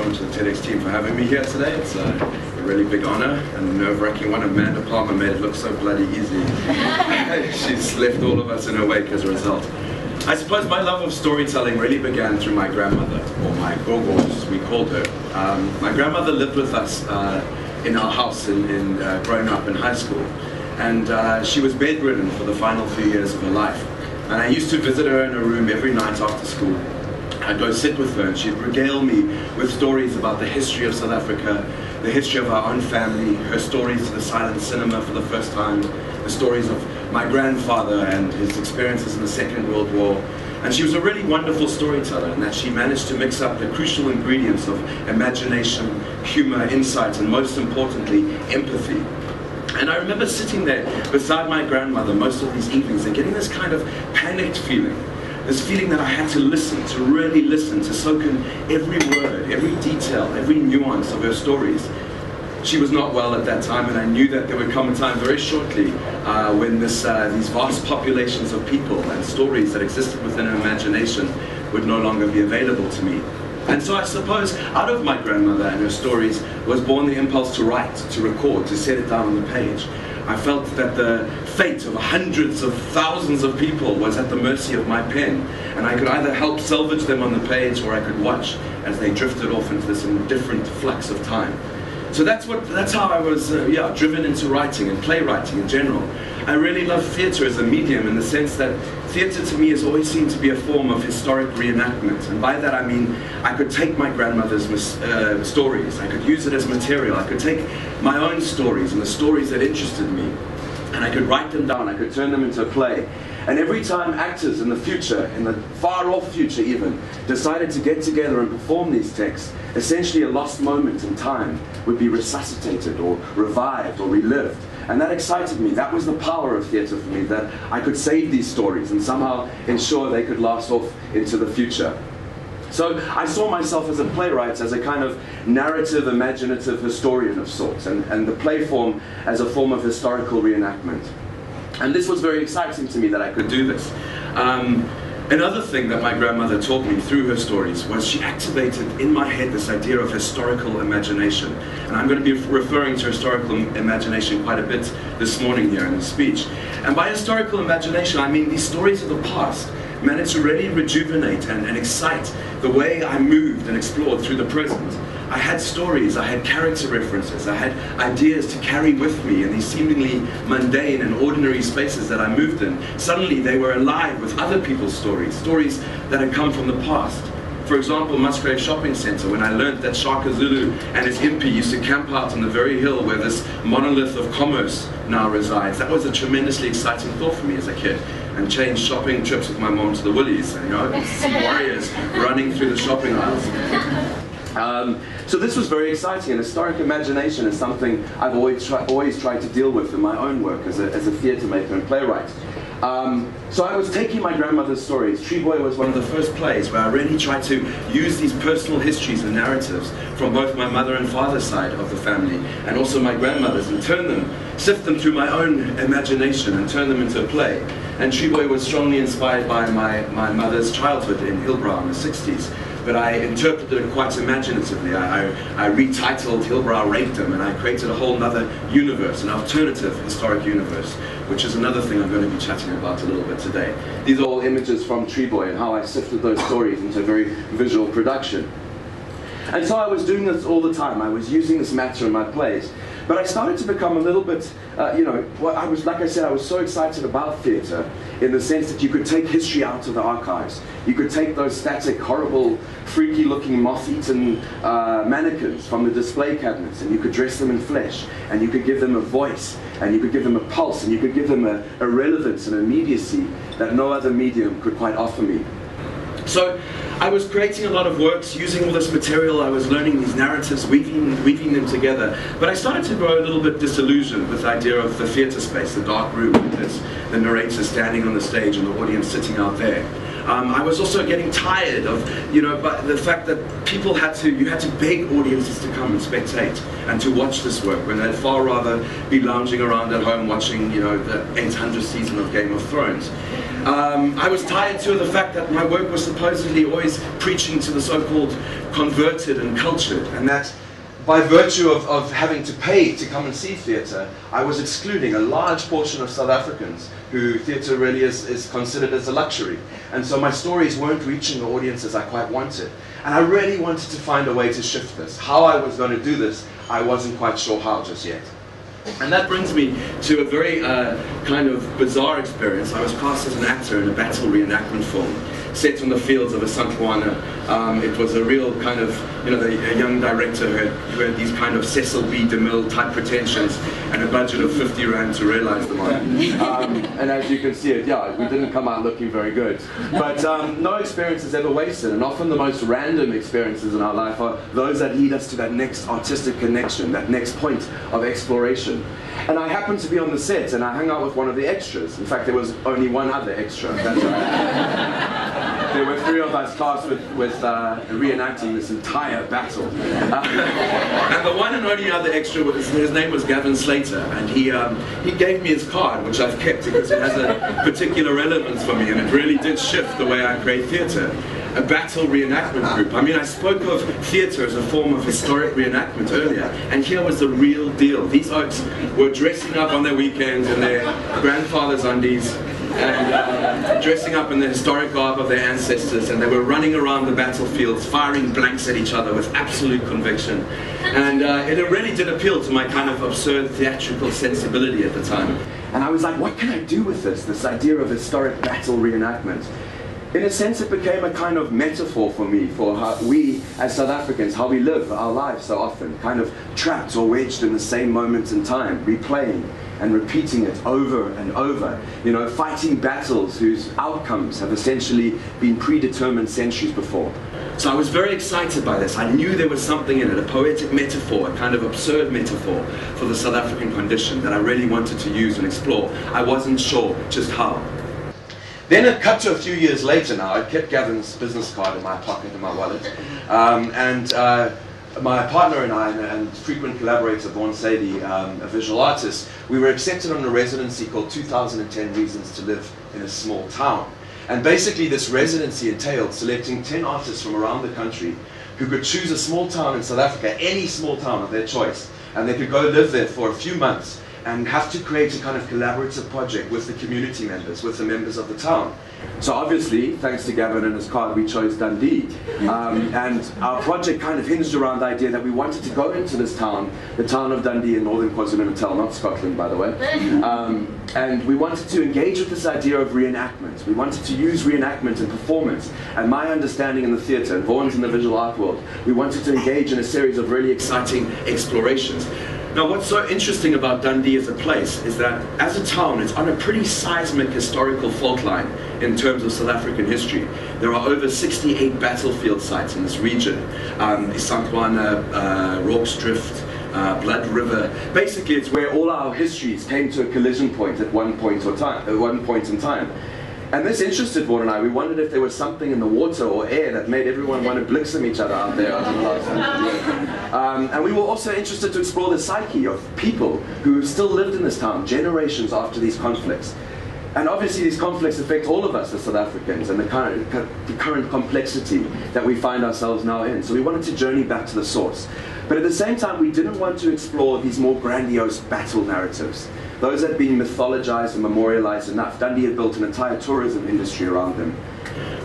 everyone, to the TEDx team for having me here today. It's a really big honor and a nerve-wracking one. Amanda Palmer made it look so bloody easy. She's left all of us in her wake as a result. I suppose my love of storytelling really began through my grandmother, or my gogo as we called her. My grandmother lived with us in our house growing up in high school, and she was bedridden for the final few years of her life. And I used to visit her in her room every night after school. I'd go sit with her and she'd regale me with stories about the history of South Africa, the history of our own family, her stories to the silent cinema for the first time, the stories of my grandfather and his experiences in the Second World War. And she was a really wonderful storyteller in that she managed to mix up the crucial ingredients of imagination, humor, insight, and most importantly, empathy. And I remember sitting there beside my grandmother most of these evenings and getting this kind of panicked feeling. This feeling that I had to listen, to really listen, to soak in every word, every detail, every nuance of her stories. She was not well at that time, and I knew that there would come a time very shortly when these vast populations of people and stories that existed within her imagination would no longer be available to me. And so I suppose out of my grandmother and her stories was born the impulse to write, to record, to set it down on the page. I felt that the fate of hundreds of thousands of people was at the mercy of my pen, and I could either help salvage them on the page or I could watch as they drifted off into this indifferent flux of time. So that's how I was driven into writing and playwriting in general. I really love theatre as a medium in the sense that theatre to me has always seemed to be a form of historic reenactment, and by that I mean I could take my grandmother's stories, I could use it as material, I could take my own stories and the stories that interested me, and I could write them down, I could turn them into a play. And every time actors in the future, in the far-off future even, decided to get together and perform these texts, essentially a lost moment in time would be resuscitated or revived or relived. And that excited me. That was the power of theatre for me, that I could save these stories and somehow ensure they could last off into the future. So I saw myself as a playwright, as a kind of narrative, imaginative historian of sorts, and the play form as a form of historical reenactment. And this was very exciting to me that I could do this. Another thing that my grandmother taught me through her stories was she activated in my head this idea of historical imagination. And I'm going to be referring to historical imagination quite a bit this morning here in the speech. And by historical imagination, I mean these stories of the past managed to really rejuvenate and excite the way I moved and explored through the present. I had stories, I had character references, I had ideas to carry with me in these seemingly mundane and ordinary spaces that I moved in. Suddenly they were alive with other people's stories, stories that had come from the past. For example, Musgrave Shopping Centre, when I learned that Shaka Zulu and his impi used to camp out on the very hill where this monolith of commerce now resides. That was a tremendously exciting thought for me as a kid, and changed shopping trips with my mom to the Woolies, and some warriors running through the shopping aisles. So this was very exciting, and historic imagination is something I've always tried to deal with in my own work as a theatre maker and playwright. So I was taking my grandmother's stories. Tree Boy was one of the first plays where I really tried to use these personal histories and narratives from both my mother and father's side of the family, and also my grandmother's, and sift them through my own imagination and turn them into a play. And Tree Boy was strongly inspired by my mother's childhood in Hillbrow in the 60s. But I interpreted it quite imaginatively. I retitled Hillbrow Rapedom, and I created a whole other universe, an alternative historic universe, which is another thing I'm going to be chatting about a little bit today. These are all images from Tree Boy and how I sifted those stories into a very visual production. And so I was doing this all the time. I was using this matter in my plays. But I started to become a little bit, like I said, I was so excited about theatre in the sense that you could take history out of the archives. You could take those static, horrible, freaky-looking, moth-eaten mannequins from the display cabinets, and you could dress them in flesh, and you could give them a voice, and you could give them a pulse, and you could give them a relevance and immediacy that no other medium could quite offer me. So I was creating a lot of works, using all this material, I was learning these narratives, weaving them together. But I started to grow a little bit disillusioned with the idea of the theatre space, the dark room, with the narrator standing on the stage and the audience sitting out there. I was also getting tired of, but the fact that you had to beg audiences to come and spectate and to watch this work, when they'd far rather be lounging around at home watching, the 800th season of Game of Thrones. I was tied to the fact that my work was supposedly always preaching to the so-called converted and cultured, and that by virtue of having to pay to come and see theatre, I was excluding a large portion of South Africans who theatre really is considered as a luxury. And so my stories weren't reaching the audiences I quite wanted. And I really wanted to find a way to shift this. How I was going to do this, I wasn't quite sure how just yet. And that brings me to a very kind of bizarre experience. I was cast as an actor in a battle reenactment film set on the fields of a Sankwana. It was a real kind of, a young director who had these kind of Cecil B. DeMille type pretensions and a budget of 50 rand to realize them on. And as you can see it, yeah, we didn't come out looking very good. But no experience is ever wasted, and often the most random experiences in our life are those that lead us to that next artistic connection, that next point of exploration. And I happened to be on the set, and I hung out with one of the extras. In fact, there was only one other extra. That's right. There were 3 of us tasked with reenacting this entire battle. And the one and only other extra, his name was Gavin Slater, and he gave me his card, which I've kept because it has a particular relevance for me, and it really did shift the way I create theatre. A battle reenactment group. I mean, I spoke of theatre as a form of historic reenactment earlier, and here was the real deal. These oaks were dressing up on their weekends in their grandfather's undies, and dressing up in the historic garb of their ancestors, and they were running around the battlefields, firing blanks at each other with absolute conviction. And it really did appeal to my kind of absurd theatrical sensibility at the time. And I was like, what can I do with this idea of historic battle reenactment? In a sense, it became a kind of metaphor for me for how we, as South Africans, how we live our lives so often, kind of trapped or wedged in the same moment in time, replaying and repeating it over and over, fighting battles whose outcomes have essentially been predetermined centuries before. So I was very excited by this. I knew there was something in it, a poetic metaphor, a kind of absurd metaphor for the South African condition that I really wanted to use and explore. I wasn't sure just how. Then it cut to a few years later now. I kept Gavin's business card in my pocket, in my wallet. My partner and I, and frequent collaborator, Vaughan Sadie, a visual artist, we were accepted on a residency called 2010 Reasons to Live in a Small Town. And basically this residency entailed selecting 10 artists from around the country who could choose a small town in South Africa, any small town of their choice. And they could go live there for a few months and have to create a kind of collaborative project with the community members, with the members of the town. So obviously, thanks to Gavin and his card, we chose Dundee. And our project kind of hinged around the idea that we wanted to go into this town, the town of Dundee in northern KwaZulu-Natal, not Scotland, by the way. And we wanted to engage with this idea of reenactment. We wanted to use reenactment and performance. And my understanding in the theatre, and Vaughan's in the visual art world, we wanted to engage in a series of really exciting explorations. Now, what's so interesting about Dundee as a place is that, as a town, it's on a pretty seismic historical fault line in terms of South African history. There are over 68 battlefield sites in this region. Isankwana, Rorke's Drift, Blood River. Basically, it's where all our histories came to a collision point at one point in time. And this interested Vaughan and I. We wondered if there was something in the water or air that made everyone want to blixen each other out there over the last 100 years. And we were also interested to explore the psyche of people who still lived in this town generations after these conflicts. And obviously these conflicts affect all of us as South Africans and the current complexity that we find ourselves now in. So we wanted to journey back to the source. But at the same time, we didn't want to explore these more grandiose battle narratives. Those had been mythologized and memorialized enough. Dundee had built an entire tourism industry around them.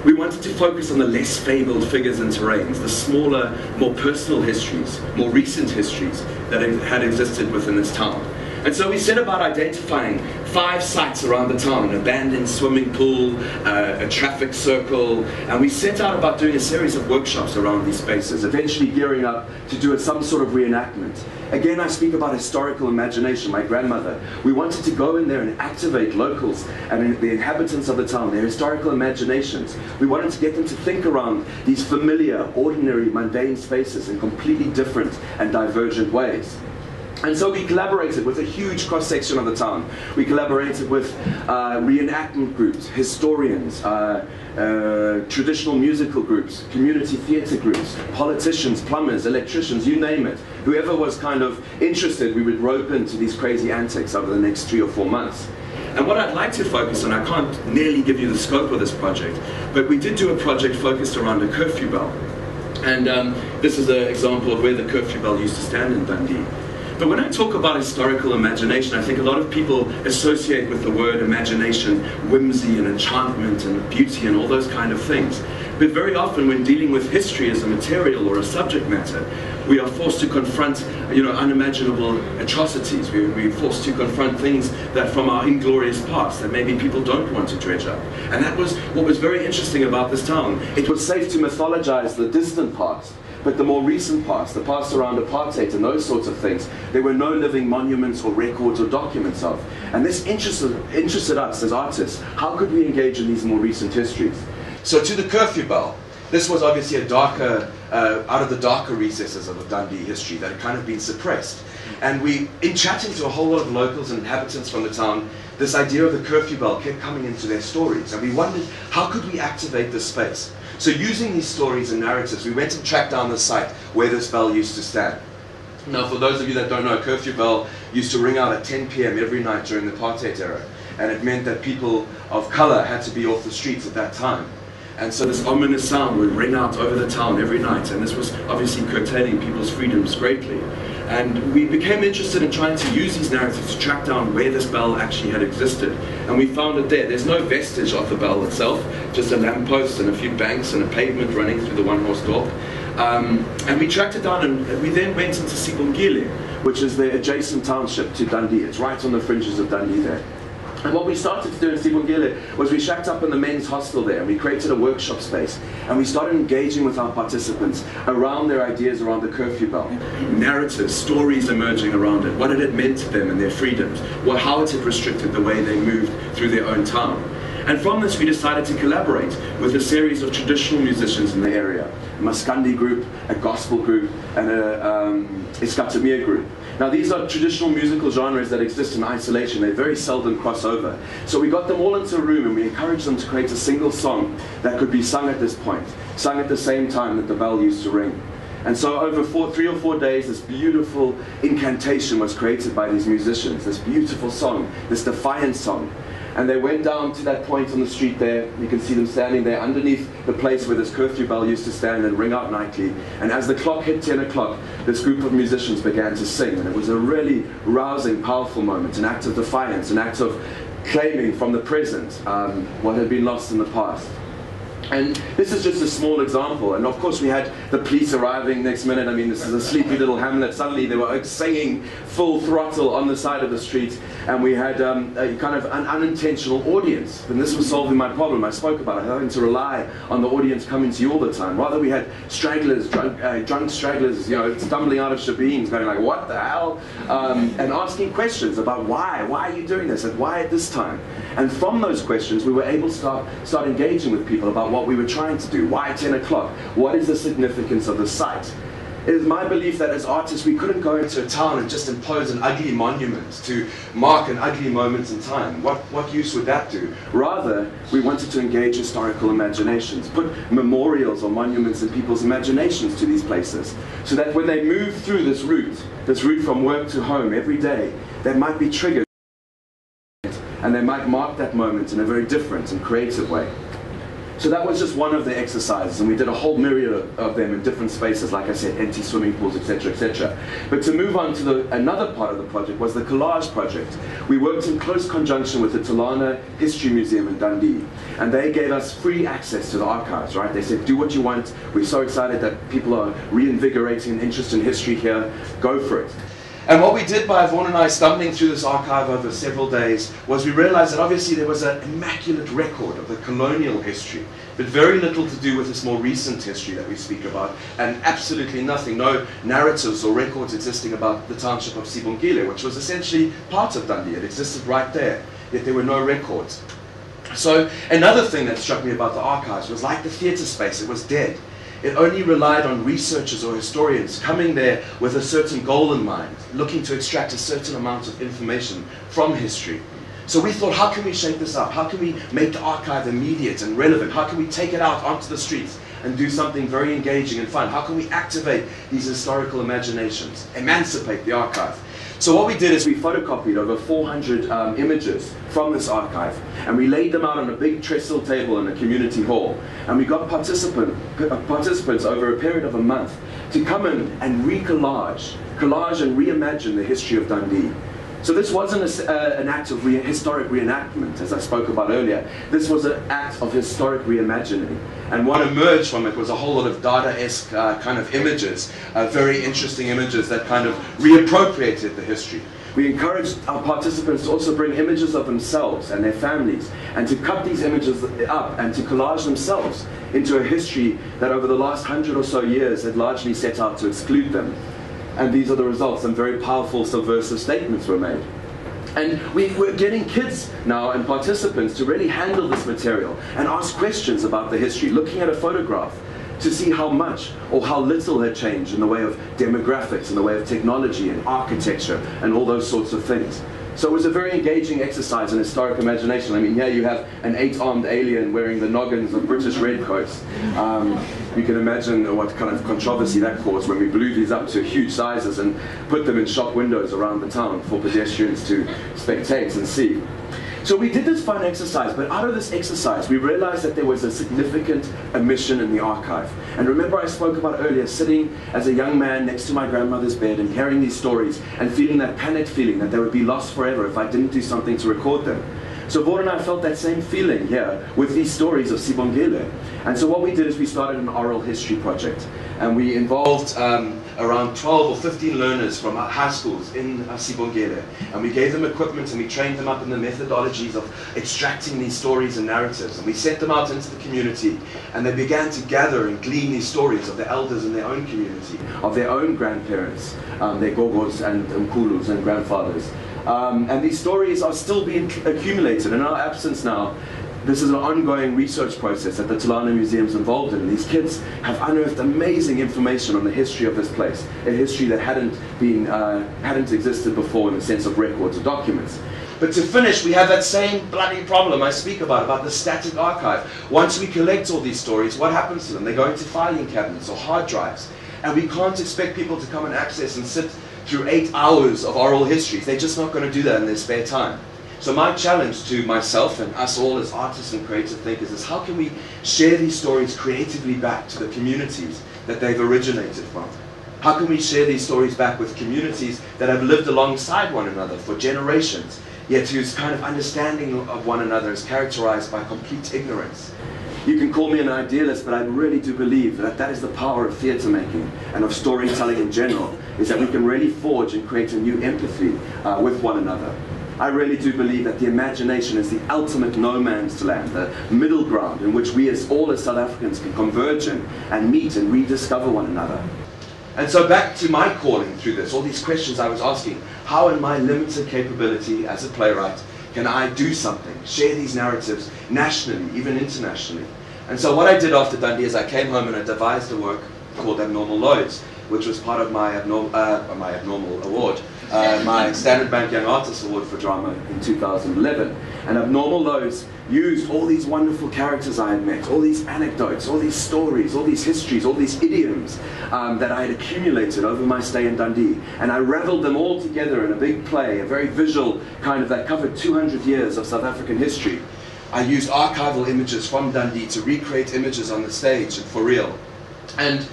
We wanted to focus on the less fabled figures and terrains, the smaller, more personal histories, more recent histories that had existed within this town. And so we set about identifying 5 sites around the town, an abandoned swimming pool, a traffic circle, and we set out about doing a series of workshops around these spaces, eventually gearing up to do some sort of reenactment. Again, I speak about historical imagination, my grandmother. We wanted to go in there and activate locals and the inhabitants of the town, their historical imaginations. We wanted to get them to think around these familiar, ordinary, mundane spaces in completely different and divergent ways. And so we collaborated with a huge cross-section of the town. We collaborated with reenactment groups, historians, traditional musical groups, community theatre groups, politicians, plumbers, electricians, you name it. Whoever was kind of interested, we would rope into these crazy antics over the next 3 or 4 months. And what I'd like to focus on, I can't nearly give you the scope of this project, but we did do a project focused around a curfew bell. And this is an example of where the curfew bell used to stand in Dundee. But when I talk about historical imagination, I think a lot of people associate with the word imagination whimsy and enchantment and beauty and all those kind of things. But very often when dealing with history as a material or a subject matter, we are forced to confront, unimaginable atrocities. We're forced to confront things that from our inglorious past that maybe people don't want to dredge up. And that was what was very interesting about this town. It was safe to mythologize the distant past, but the more recent past, the past around apartheid and those sorts of things, there were no living monuments or records or documents of. And this interested us as artists. How could we engage in these more recent histories? So to the curfew bell, this was obviously a darker, out of the darker recesses of Dundee history that had kind of been suppressed. And in chatting to a whole lot of locals and inhabitants from the town, this idea of the curfew bell kept coming into their stories. And we wondered, how could we activate this space? So using these stories and narratives, we went and tracked down the site where this bell used to stand. Now, for those of you that don't know, curfew bell used to ring out at 10 p.m. every night during the apartheid era. And it meant that people of color had to be off the streets at that time. And so this ominous sound would ring out over the town every night, and this was obviously curtailing people's freedoms greatly. And we became interested in trying to use these narratives to track down where this bell actually had existed. And we found it there. There's no vestige of the bell itself, just a lamppost and a few banks and a pavement running through the one-horse dorp. And we tracked it down, and we then went into Sibongile, which is the adjacent township to Dundee. It's right on the fringes of Dundee there. And what we started to do in Sibongile was we shacked up in the men's hostel there, and we created a workshop space, and we started engaging with our participants around their ideas around the curfew bell. Narratives, stories emerging around it, what it had meant to them and their freedoms, how it had restricted the way they moved through their own town. And from this we decided to collaborate with a series of traditional musicians in the area, a Maskandi group, a gospel group, and a Iskatamir group. Now these are traditional musical genres that exist in isolation. They very seldom cross over. So we got them all into a room and we encouraged them to create a single song that could be sung at this point, sung at the same time that the bell used to ring. And so over 3 or 4 days, this beautiful incantation was created by these musicians, this beautiful song, this defiant song. And they went down to that point on the street there. You can see them standing there underneath the place where this curfew bell used to stand and ring out nightly. And as the clock hit 10 o'clock, this group of musicians began to sing. And it was a really rousing, powerful moment, an act of defiance, an act of claiming from the present what had been lost in the past. And this is just a small example. And of course we had the police arriving next minute. I mean, this is a sleepy little hamlet. Suddenly they were singing full throttle on the side of the street. And we had a kind of an unintentional audience. And this was solving my problem I spoke about, having to rely on the audience coming to you all the time. Rather we had stragglers, drunk stragglers, stumbling out of shebeens, going like, what the hell? And asking questions about why are you doing this? And why at this time? And from those questions we were able to start engaging with people about what we were trying to do. Why 10 o'clock? What is the significance of the site? It is my belief that as artists we couldn't go into a town and just impose an ugly monument to mark an ugly moment in time. What use would that do? Rather, we wanted to engage historical imaginations, put memorials or monuments in people's imaginations to these places, so that when they move through this route from work to home every day, they might be triggered and they might mark that moment in a very different and creative way. So that was just one of the exercises, and we did a whole myriad of them in different spaces, like I said, empty swimming pools, etc., etc. But to move on to another part of the project was the Collage project. We worked in close conjunction with the Tulana History Museum in Dundee, and they gave us free access to the archives, right? They said, do what you want. We're so excited that people are reinvigorating an interest in history here. Go for it. And what we did by Yvonne and I stumbling through this archive over several days was we realized that obviously there was an immaculate record of the colonial history, but very little to do with this more recent history that we speak about, and absolutely nothing, no narratives or records existing about the township of Sibongile, which was essentially part of Dundee. It existed right there, yet there were no records. So another thing that struck me about the archives was like the theatre space, it was dead. It only relied on researchers or historians coming there with a certain goal in mind, looking to extract a certain amount of information from history. So we thought, how can we shake this up? How can we make the archive immediate and relevant? How can we take it out onto the streets and do something very engaging and fun? How can we activate these historical imaginations, emancipate the archive? So what we did is we photocopied over 400 images from this archive, and we laid them out on a big trestle table in a community hall, and we got participants over a period of a month to come in and collage and reimagine the history of Dundee. So this wasn't an act of historic reenactment, as I spoke about earlier. This was an act of historic reimagining. And what emerged from it was a whole lot of Dada-esque kind of images, very interesting images that kind of reappropriated the history. We encouraged our participants to also bring images of themselves and their families, and to cut these images up and to collage themselves into a history that over the last 100 or so years had largely set out to exclude them. And these are the results. Some very powerful subversive statements were made. And we're getting kids now and participants to really handle this material and ask questions about the history, looking at a photograph to see how much or how little had changed in the way of demographics, in the way of technology and architecture and all those sorts of things. So it was a very engaging exercise in historic imagination. I mean, here you have an 8-armed alien wearing the noggins of British redcoats. You can imagine what kind of controversy that caused when we blew these up to huge sizes and put them in shop windows around the town for pedestrians to spectate and see. So we did this fun exercise, but out of this exercise we realized that there was a significant omission in the archive. And remember, I spoke about earlier sitting as a young man next to my grandmother's bed and hearing these stories and feeling that panicked feeling that they would be lost forever if I didn't do something to record them. So Vaughn and I felt that same feeling here with these stories of Sibongile. And so what we did is we started an oral history project, and we involved around 12 or 15 learners from our high schools in Sibongile, and we gave them equipment and we trained them up in the methodologies of extracting these stories and narratives, and we sent them out into the community, and they began to gather and glean these stories of the elders in their own community, of their own grandparents, their gogos and mkulus and grandfathers. And these stories are still being accumulated. In our absence now, this is an ongoing research process that the Tulana Museum's involved in. These kids have unearthed amazing information on the history of this place, a history that hadn't existed before in the sense of records or documents. But to finish, we have that same bloody problem I speak about the static archive. Once we collect all these stories, what happens to them? They go into filing cabinets or hard drives. And we can't expect people to come and access and sit through 8 hours of oral histories. They're just not going to do that in their spare time. So my challenge to myself and us all as artists and creative thinkers is how can we share these stories creatively back to the communities that they've originated from? How can we share these stories back with communities that have lived alongside one another for generations, yet whose kind of understanding of one another is characterized by complete ignorance? You can call me an idealist, but I really do believe that that is the power of theatre making and of storytelling in general, is that we can really forge and create a new empathy with one another. I really do believe that the imagination is the ultimate no man's land, the middle ground in which we all as South Africans can converge in and meet and rediscover one another. And so back to my calling through this, all these questions I was asking, how in my limited capability as a playwright can I do something, share these narratives nationally, even internationally? And so what I did after Dundee is I came home and I devised a work called Abnormal Loads, which was part of my Abnormal Award, my Standard Bank Young Artist Award for Drama in 2011. And Abnormal Loads used all these wonderful characters I had met, all these anecdotes, all these stories, all these histories, all these idioms that I had accumulated over my stay in Dundee. And I raveled them all together in a big play, a very visual kind of that covered 200 years of South African history. I used archival images from Dundee to recreate images on the stage and for real. And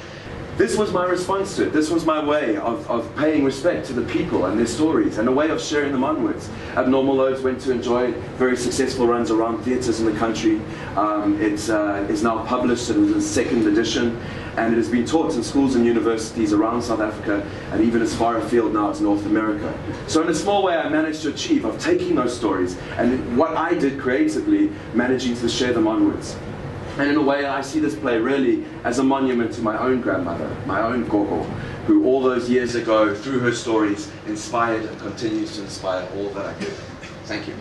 this was my response to it. This was my way of paying respect to the people and their stories and a way of sharing them onwards. Abnormal Loads went to enjoy very successful runs around theatres in the country. It is now published. It was its second edition, and it has been taught in schools and universities around South Africa and even as far afield now as North America. So in a small way I managed to achieve of taking those stories and what I did creatively, managing to share them onwards. And in a way, I see this play really as a monument to my own grandmother, my own gogo, who all those years ago, through her stories, inspired and continues to inspire all that I do. Thank you.